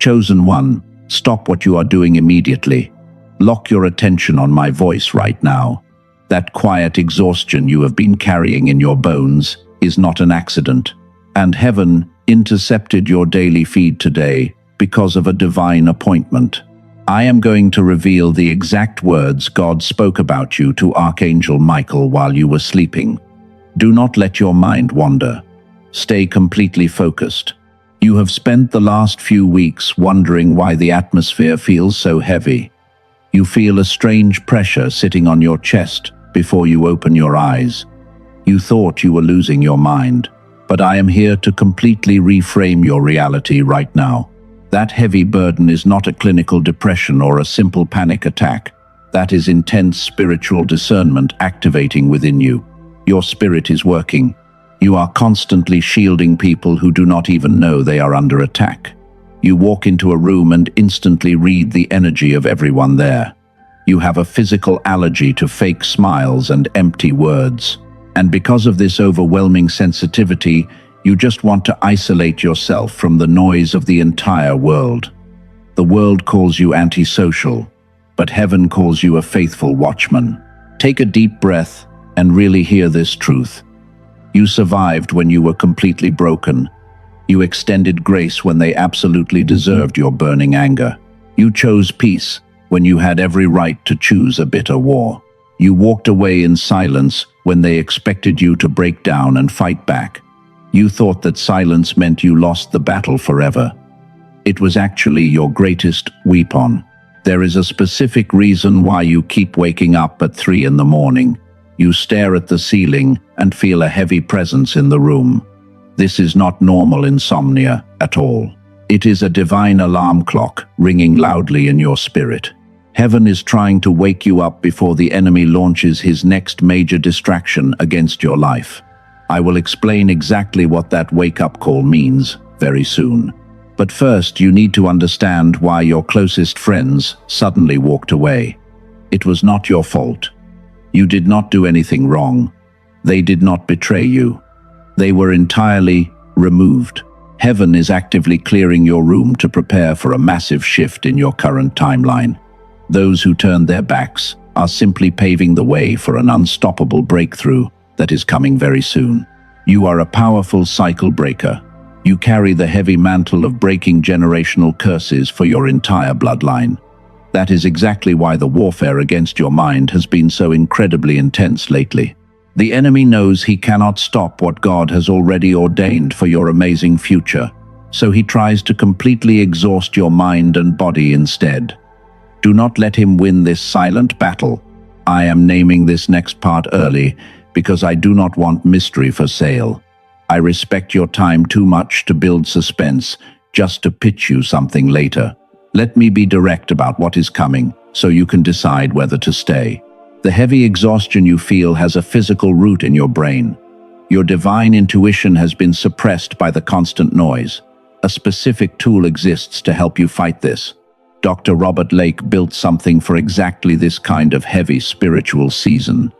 Chosen one, stop what you are doing immediately. Lock your attention on my voice right now. That quiet exhaustion you have been carrying in your bones is not an accident, and heaven intercepted your daily feed today because of a divine appointment. I am going to reveal the exact words God spoke about you to Archangel Michael while you were sleeping. Do not let your mind wander. Stay completely focused. You have spent the last few weeks wondering why the atmosphere feels so heavy. You feel a strange pressure sitting on your chest before you open your eyes. You thought you were losing your mind, but I am here to completely reframe your reality right now. That heavy burden is not a clinical depression or a simple panic attack. That is intense spiritual discernment activating within you. Your spirit is working. You are constantly shielding people who do not even know they are under attack. You walk into a room and instantly read the energy of everyone there. You have a physical allergy to fake smiles and empty words. And because of this overwhelming sensitivity, you just want to isolate yourself from the noise of the entire world. The world calls you antisocial, but heaven calls you a faithful watchman. Take a deep breath and really hear this truth. You survived when you were completely broken. You extended grace when they absolutely deserved your burning anger. You chose peace when you had every right to choose a bitter war. You walked away in silence when they expected you to break down and fight back. You thought that silence meant you lost the battle forever. It was actually your greatest weapon. There is a specific reason why you keep waking up at 3 in the morning. You stare at the ceiling and feel a heavy presence in the room. This is not normal insomnia at all. It is a divine alarm clock ringing loudly in your spirit. Heaven is trying to wake you up before the enemy launches his next major distraction against your life. I will explain exactly what that wake-up call means very soon. But first, you need to understand why your closest friends suddenly walked away. It was not your fault. You did not do anything wrong. They did not betray you. They were entirely removed. Heaven is actively clearing your room to prepare for a massive shift in your current timeline. Those who turned their backs are simply paving the way for an unstoppable breakthrough that is coming very soon. You are a powerful cycle breaker. You carry the heavy mantle of breaking generational curses for your entire bloodline. That is exactly why the warfare against your mind has been so incredibly intense lately. The enemy knows he cannot stop what God has already ordained for your amazing future, so he tries to completely exhaust your mind and body instead. Do not let him win this silent battle. I am naming this next part early because I do not want mystery for sale. I respect your time too much to build suspense just to pitch you something later. Let me be direct about what is coming so you can decide whether to stay. The heavy exhaustion you feel has a physical root in your brain. Your divine intuition has been suppressed by the constant noise. A specific tool exists to help you fight this. Dr. Robert Lake built something for exactly this kind of heavy spiritual season.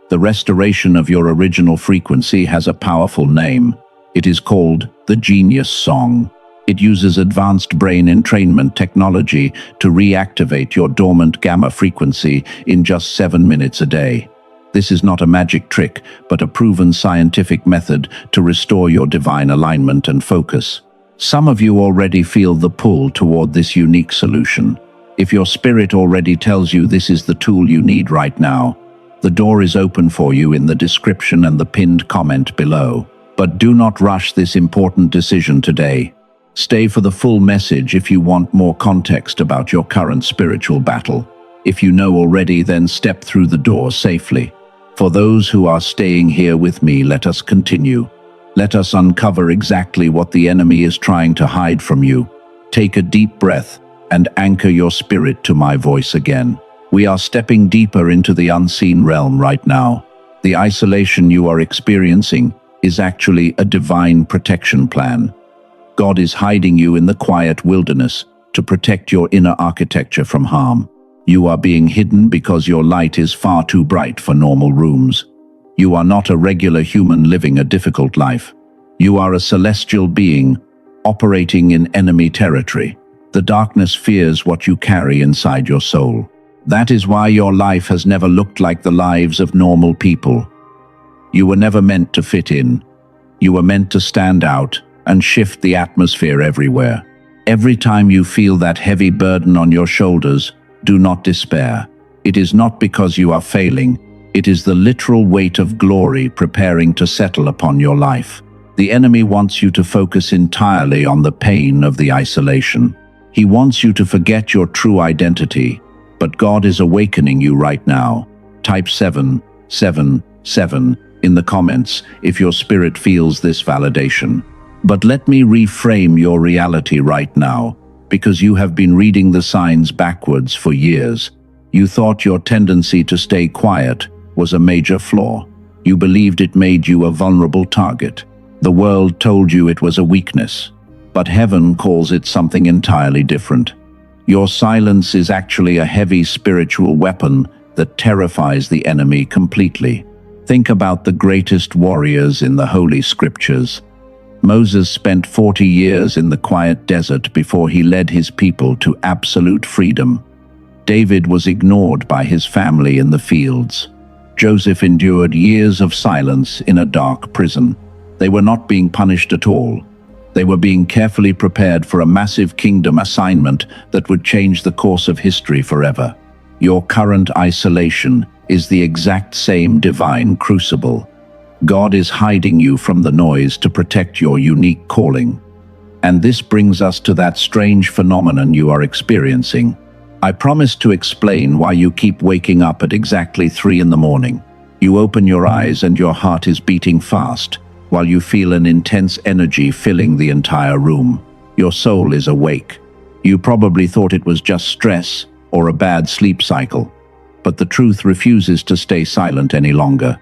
The restoration of your original frequency has a powerful name. It is called the Genius Song. It uses advanced brain entrainment technology to reactivate your dormant gamma frequency in just 7 minutes a day. This is not a magic trick, but a proven scientific method to restore your divine alignment and focus. Some of you already feel the pull toward this unique solution. If your spirit already tells you this is the tool you need right now, the door is open for you in the description and the pinned comment below. But do not rush this important decision today. Stay for the full message if you want more context about your current spiritual battle. If you know already, then step through the door safely. For those who are staying here with me, let us continue. Let us uncover exactly what the enemy is trying to hide from you. Take a deep breath and anchor your spirit to my voice again. We are stepping deeper into the unseen realm right now. The isolation you are experiencing is actually a divine protection plan. God is hiding you in the quiet wilderness to protect your inner architecture from harm. You are being hidden because your light is far too bright for normal rooms. You are not a regular human living a difficult life. You are a celestial being operating in enemy territory. The darkness fears what you carry inside your soul. That is why your life has never looked like the lives of normal people. You were never meant to fit in. You were meant to stand out and shift the atmosphere everywhere. Every time you feel that heavy burden on your shoulders, do not despair. It is not because you are failing. It is the literal weight of glory preparing to settle upon your life. The enemy wants you to focus entirely on the pain of the isolation. He wants you to forget your true identity, but God is awakening you right now. Type 777 in the comments if your spirit feels this validation. But let me reframe your reality right now, because you have been reading the signs backwards for years. You thought your tendency to stay quiet was a major flaw. You believed it made you a vulnerable target. The world told you it was a weakness, but heaven calls it something entirely different. Your silence is actually a heavy spiritual weapon that terrifies the enemy completely. Think about the greatest warriors in the Holy Scriptures. Moses spent 40 years in the quiet desert before he led his people to absolute freedom. David was ignored by his family in the fields. Joseph endured years of silence in a dark prison. They were not being punished at all. They were being carefully prepared for a massive kingdom assignment that would change the course of history forever. Your current isolation is the exact same divine crucible. God is hiding you from the noise to protect your unique calling. And this brings us to that strange phenomenon you are experiencing. I promised to explain why you keep waking up at exactly 3 in the morning. You open your eyes and your heart is beating fast, while you feel an intense energy filling the entire room. Your soul is awake. You probably thought it was just stress or a bad sleep cycle, but the truth refuses to stay silent any longer.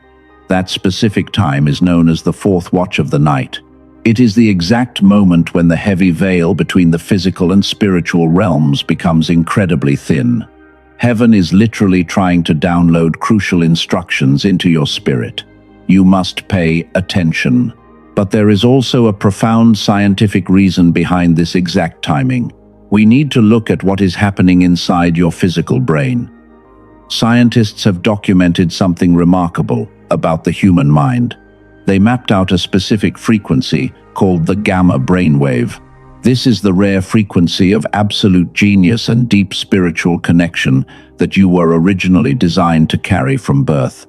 That specific time is known as the fourth watch of the night. It is the exact moment when the heavy veil between the physical and spiritual realms becomes incredibly thin. Heaven is literally trying to download crucial instructions into your spirit. You must pay attention. But there is also a profound scientific reason behind this exact timing. We need to look at what is happening inside your physical brain. Scientists have documented something remarkable about the human mind. They mapped out a specific frequency called the gamma brainwave. This is the rare frequency of absolute genius and deep spiritual connection that you were originally designed to carry from birth.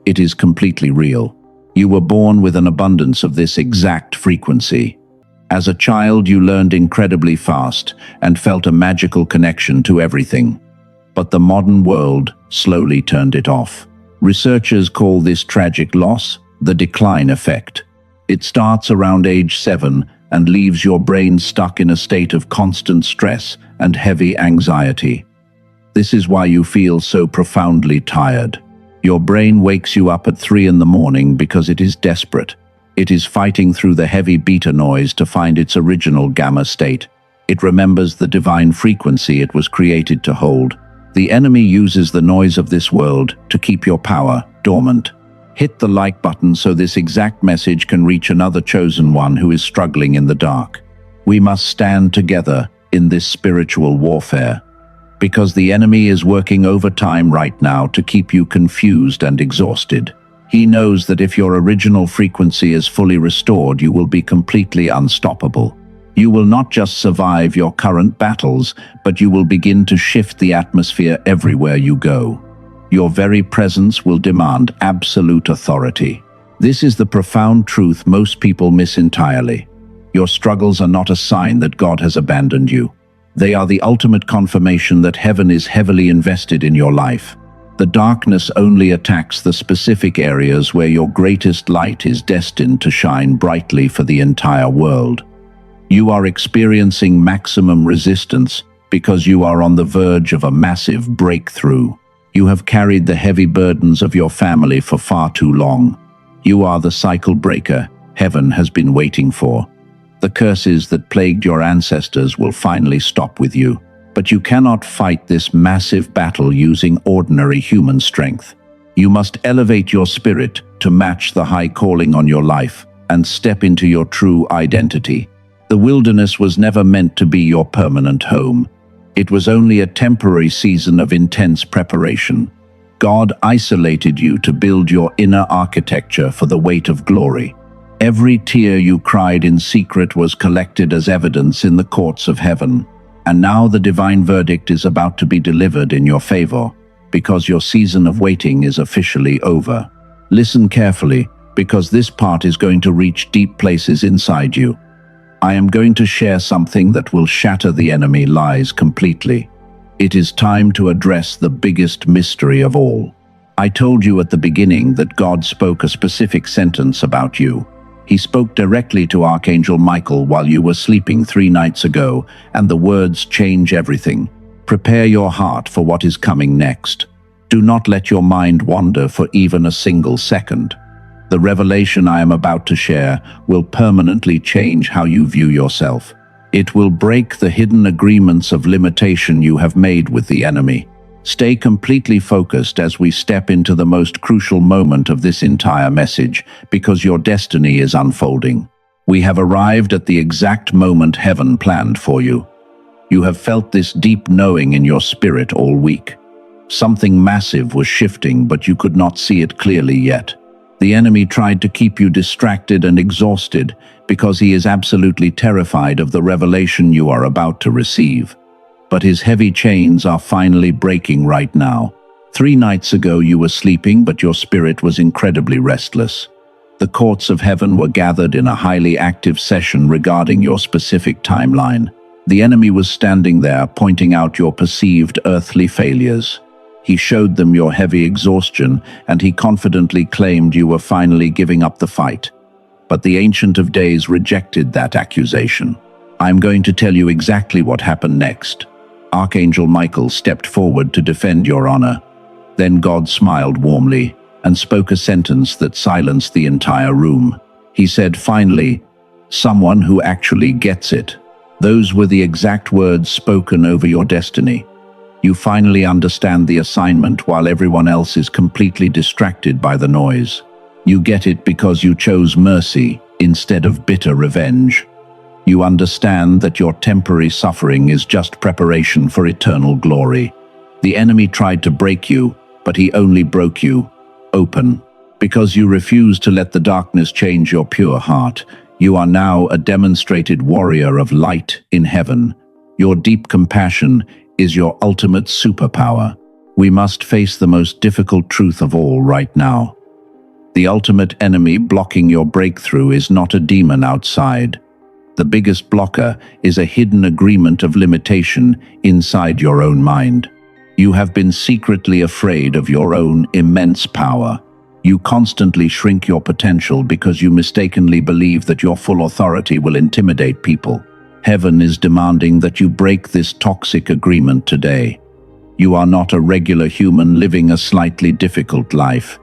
It is completely real. You were born with an abundance of this exact frequency. As a child, you learned incredibly fast and felt a magical connection to everything. But the modern world slowly turned it off. Researchers call this tragic loss the decline effect. It starts around age 7 and leaves your brain stuck in a state of constant stress and heavy anxiety. This is why you feel so profoundly tired. Your brain wakes you up at 3 in the morning because it is desperate. It is fighting through the heavy beta noise to find its original gamma state. It remembers the divine frequency it was created to hold. The enemy uses the noise of this world to keep your power dormant. Hit the like button so this exact message can reach another chosen one who is struggling in the dark. We must stand together in this spiritual warfare, because the enemy is working overtime right now to keep you confused and exhausted. He knows that if your original frequency is fully restored, you will be completely unstoppable. You will not just survive your current battles, but you will begin to shift the atmosphere everywhere you go. Your very presence will demand absolute authority. This is the profound truth most people miss entirely. Your struggles are not a sign that God has abandoned you. They are the ultimate confirmation that heaven is heavily invested in your life. The darkness only attacks the specific areas where your greatest light is destined to shine brightly for the entire world. You are experiencing maximum resistance because you are on the verge of a massive breakthrough. You have carried the heavy burdens of your family for far too long. You are the cycle breaker heaven has been waiting for. The curses that plagued your ancestors will finally stop with you. But you cannot fight this massive battle using ordinary human strength. You must elevate your spirit to match the high calling on your life and step into your true identity. The wilderness was never meant to be your permanent home. It was only a temporary season of intense preparation. God isolated you to build your inner architecture for the weight of glory. Every tear you cried in secret was collected as evidence in the courts of heaven. And now the divine verdict is about to be delivered in your favor, because your season of waiting is officially over. Listen carefully, because this part is going to reach deep places inside you. I am going to share something that will shatter the enemy lies completely. It is time to address the biggest mystery of all. I told you at the beginning that God spoke a specific sentence about you. He spoke directly to Archangel Michael while you were sleeping 3 nights ago, and the words change everything. Prepare your heart for what is coming next. Do not let your mind wander for even a single second. The revelation I am about to share will permanently change how you view yourself. It will break the hidden agreements of limitation you have made with the enemy. Stay completely focused as we step into the most crucial moment of this entire message, because your destiny is unfolding. We have arrived at the exact moment heaven planned for you. You have felt this deep knowing in your spirit all week. Something massive was shifting, but you could not see it clearly yet. The enemy tried to keep you distracted and exhausted because he is absolutely terrified of the revelation you are about to receive. But his heavy chains are finally breaking right now. 3 nights ago you were sleeping, but your spirit was incredibly restless. The courts of heaven were gathered in a highly active session regarding your specific timeline. The enemy was standing there, pointing out your perceived earthly failures. He showed them your heavy exhaustion, and he confidently claimed you were finally giving up the fight. But the Ancient of Days rejected that accusation. I'm going to tell you exactly what happened next. Archangel Michael stepped forward to defend your honor. Then God smiled warmly and spoke a sentence that silenced the entire room. He said, "Finally, someone who actually gets it." Those were the exact words spoken over your destiny. You finally understand the assignment while everyone else is completely distracted by the noise. You get it because you chose mercy instead of bitter revenge. You understand that your temporary suffering is just preparation for eternal glory. The enemy tried to break you, but he only broke you open. Because you refused to let the darkness change your pure heart, you are now a demonstrated warrior of light in heaven. Your deep compassion is your ultimate superpower. We must face the most difficult truth of all right now. The ultimate enemy blocking your breakthrough is not a demon outside. The biggest blocker is a hidden agreement of limitation inside your own mind. You have been secretly afraid of your own immense power. You constantly shrink your potential because you mistakenly believe that your full authority will intimidate people. Heaven is demanding that you break this toxic agreement today. You are not a regular human living a slightly difficult life.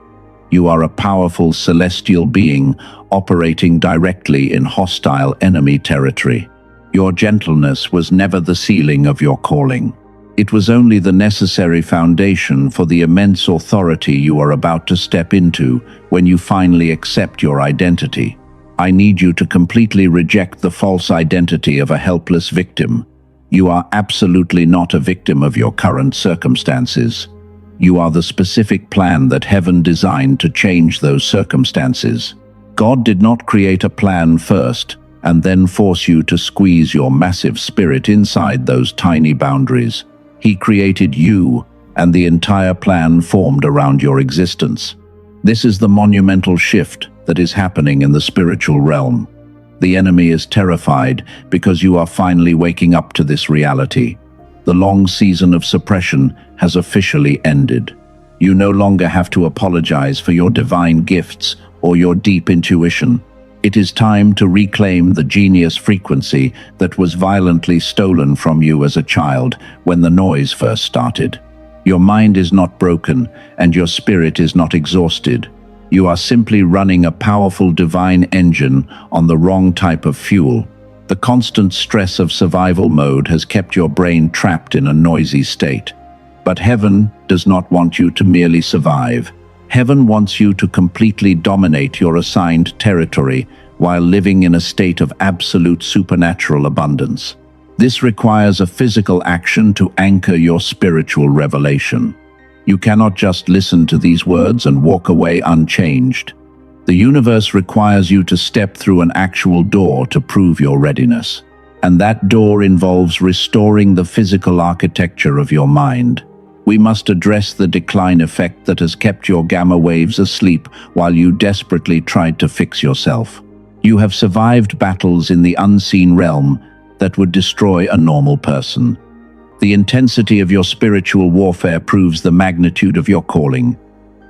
You are a powerful celestial being operating directly in hostile enemy territory. Your gentleness was never the ceiling of your calling. It was only the necessary foundation for the immense authority you are about to step into when you finally accept your identity. I need you to completely reject the false identity of a helpless victim. You are absolutely not a victim of your current circumstances. You are the specific plan that heaven designed to change those circumstances. God did not create a plan first and then force you to squeeze your massive spirit inside those tiny boundaries. He created you, and the entire plan formed around your existence. This is the monumental shift that is happening in the spiritual realm. The enemy is terrified because you are finally waking up to this reality. The long season of suppression has officially ended. You no longer have to apologize for your divine gifts or your deep intuition. It is time to reclaim the genius frequency that was violently stolen from you as a child when the noise first started. Your mind is not broken and your spirit is not exhausted. You are simply running a powerful divine engine on the wrong type of fuel. The constant stress of survival mode has kept your brain trapped in a noisy state. But heaven does not want you to merely survive. Heaven wants you to completely dominate your assigned territory while living in a state of absolute supernatural abundance. This requires a physical action to anchor your spiritual revelation. You cannot just listen to these words and walk away unchanged. The universe requires you to step through an actual door to prove your readiness. And that door involves restoring the physical architecture of your mind. We must address the decline effect that has kept your gamma waves asleep while you desperately tried to fix yourself. You have survived battles in the unseen realm that would destroy a normal person. The intensity of your spiritual warfare proves the magnitude of your calling.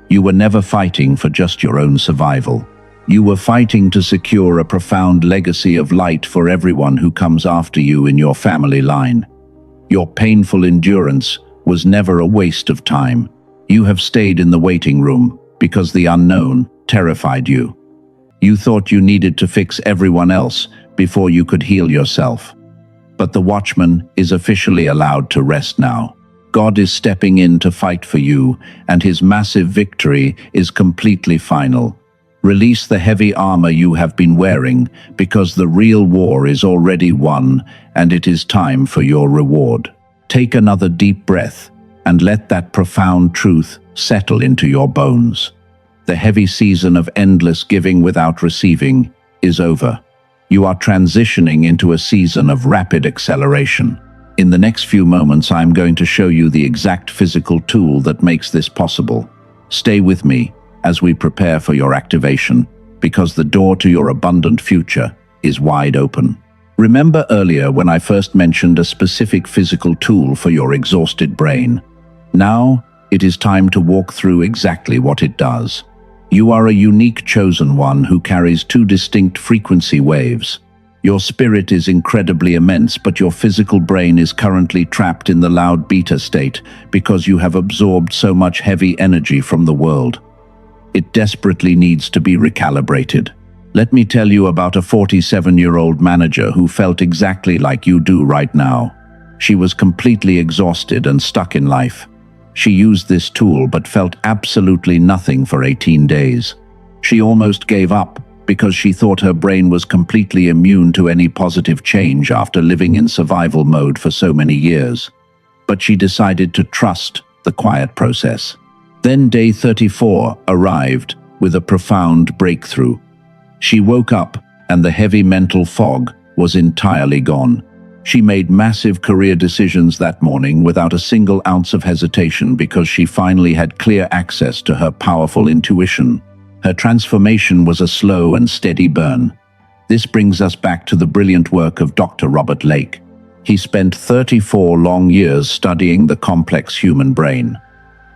You were never fighting for just your own survival. You were fighting to secure a profound legacy of light for everyone who comes after you in your family line. Your painful endurance was never a waste of time. You have stayed in the waiting room because the unknown terrified you. You thought you needed to fix everyone else before you could heal yourself. But the watchman is officially allowed to rest now. God is stepping in to fight for you, and his massive victory is completely final. Release the heavy armor you have been wearing, because the real war is already won, and it is time for your reward. Take another deep breath, and let that profound truth settle into your bones. The heavy season of endless giving without receiving is over. You are transitioning into a season of rapid acceleration. In the next few moments, I'm going to show you the exact physical tool that makes this possible. Stay with me as we prepare for your activation, because the door to your abundant future is wide open. Remember earlier when I first mentioned a specific physical tool for your exhausted brain? Now, it is time to walk through exactly what it does. You are a unique chosen one who carries two distinct frequency waves. Your spirit is incredibly immense, but your physical brain is currently trapped in the loud beta state because you have absorbed so much heavy energy from the world. It desperately needs to be recalibrated. Let me tell you about a 47-year-old manager who felt exactly like you do right now. She was completely exhausted and stuck in life. She used this tool but felt absolutely nothing for 18 days. She almost gave up because she thought her brain was completely immune to any positive change after living in survival mode for so many years. But she decided to trust the quiet process. Then day 34 arrived with a profound breakthrough. She woke up and the heavy mental fog was entirely gone. She made massive career decisions that morning without a single ounce of hesitation because she finally had clear access to her powerful intuition. Her transformation was a slow and steady burn. This brings us back to the brilliant work of Dr. Robert Lake. He spent 34 long years studying the complex human brain.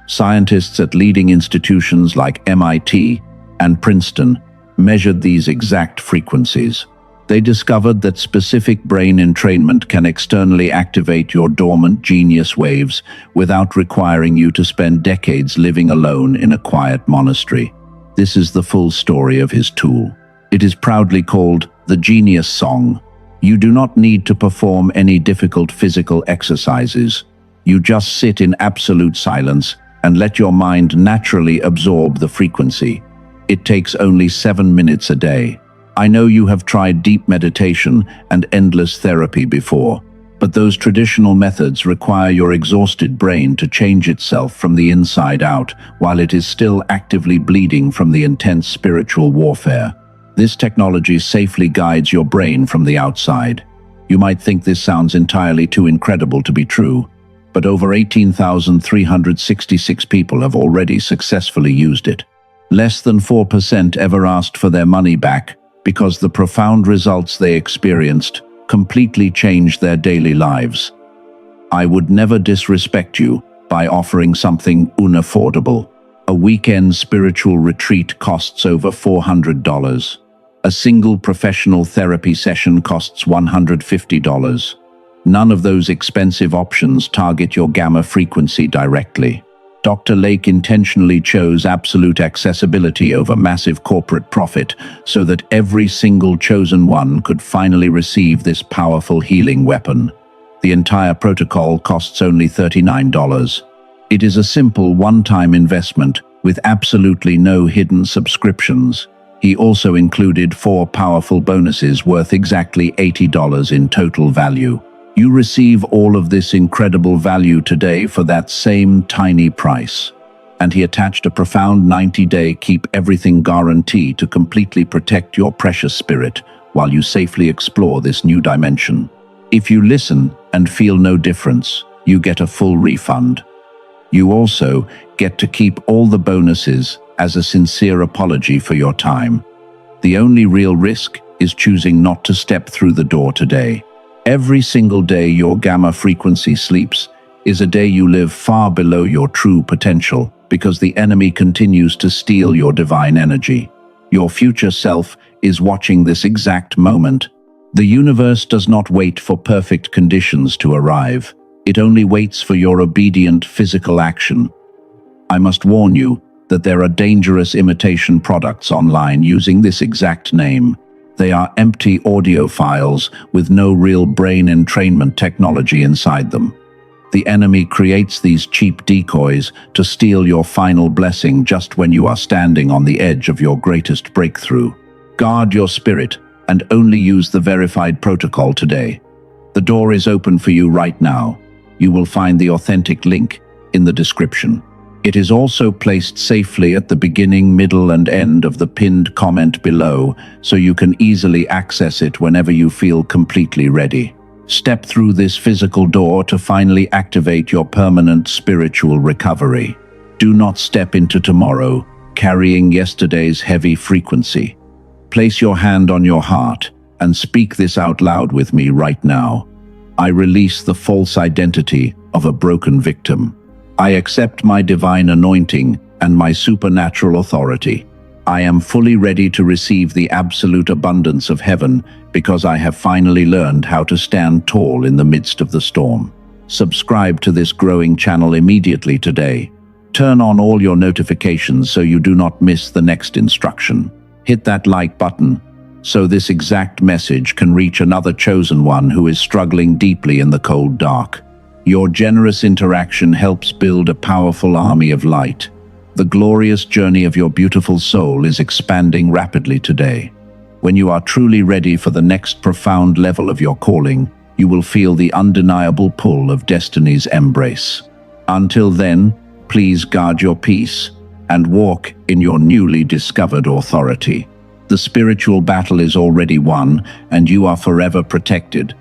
Scientists at leading institutions like MIT and Princeton measured these exact frequencies. They discovered that specific brain entrainment can externally activate your dormant genius waves without requiring you to spend decades living alone in a quiet monastery. This is the full story of his tool. It is proudly called the Genius Song. You do not need to perform any difficult physical exercises. You just sit in absolute silence and let your mind naturally absorb the frequency. It takes only 7 minutes a day. I know you have tried deep meditation and endless therapy before, but those traditional methods require your exhausted brain to change itself from the inside out while it is still actively bleeding from the intense spiritual warfare. This technology safely guides your brain from the outside. You might think this sounds entirely too incredible to be true, but over 18,366 people have already successfully used it. Less than 4% ever asked for their money back because the profound results they experienced completely changed their daily lives. I would never disrespect you by offering something unaffordable. A weekend spiritual retreat costs over $400. A single professional therapy session costs $150. None of those expensive options target your gamma frequency directly. Dr. Lake intentionally chose absolute accessibility over massive corporate profit so that every single chosen one could finally receive this powerful healing weapon. The entire protocol costs only $39. It is a simple one-time investment with absolutely no hidden subscriptions. He also included 4 powerful bonuses worth exactly $80 in total value. You receive all of this incredible value today for that same tiny price. And he attached a profound 90-day keep everything guarantee to completely protect your precious spirit while you safely explore this new dimension. If you listen and feel no difference, you get a full refund. You also get to keep all the bonuses as a sincere apology for your time. The only real risk is choosing not to step through the door today. Every single day your gamma frequency sleeps is a day you live far below your true potential because the enemy continues to steal your divine energy. Your future self is watching this exact moment. The universe does not wait for perfect conditions to arrive. It only waits for your obedient physical action. I must warn you that there are dangerous imitation products online using this exact name. They are empty audio files with no real brain entrainment technology inside them. The enemy creates these cheap decoys to steal your final blessing just when you are standing on the edge of your greatest breakthrough. Guard your spirit and only use the verified protocol today. The door is open for you right now. You will find the authentic link in the description. It is also placed safely at the beginning, middle, and end of the pinned comment below, so you can easily access it whenever you feel completely ready. Step through this physical door to finally activate your permanent spiritual recovery. Do not step into tomorrow carrying yesterday's heavy frequency. Place your hand on your heart and speak this out loud with me right now. I release the false identity of a broken victim. I accept my divine anointing and my supernatural authority. I am fully ready to receive the absolute abundance of heaven because I have finally learned how to stand tall in the midst of the storm. Subscribe to this growing channel immediately today. Turn on all your notifications so you do not miss the next instruction. Hit that like button so this exact message can reach another chosen one who is struggling deeply in the cold dark. Your generous interaction helps build a powerful army of light. The glorious journey of your beautiful soul is expanding rapidly today. When you are truly ready for the next profound level of your calling, you will feel the undeniable pull of destiny's embrace. Until then, please guard your peace and walk in your newly discovered authority. The spiritual battle is already won, and you are forever protected,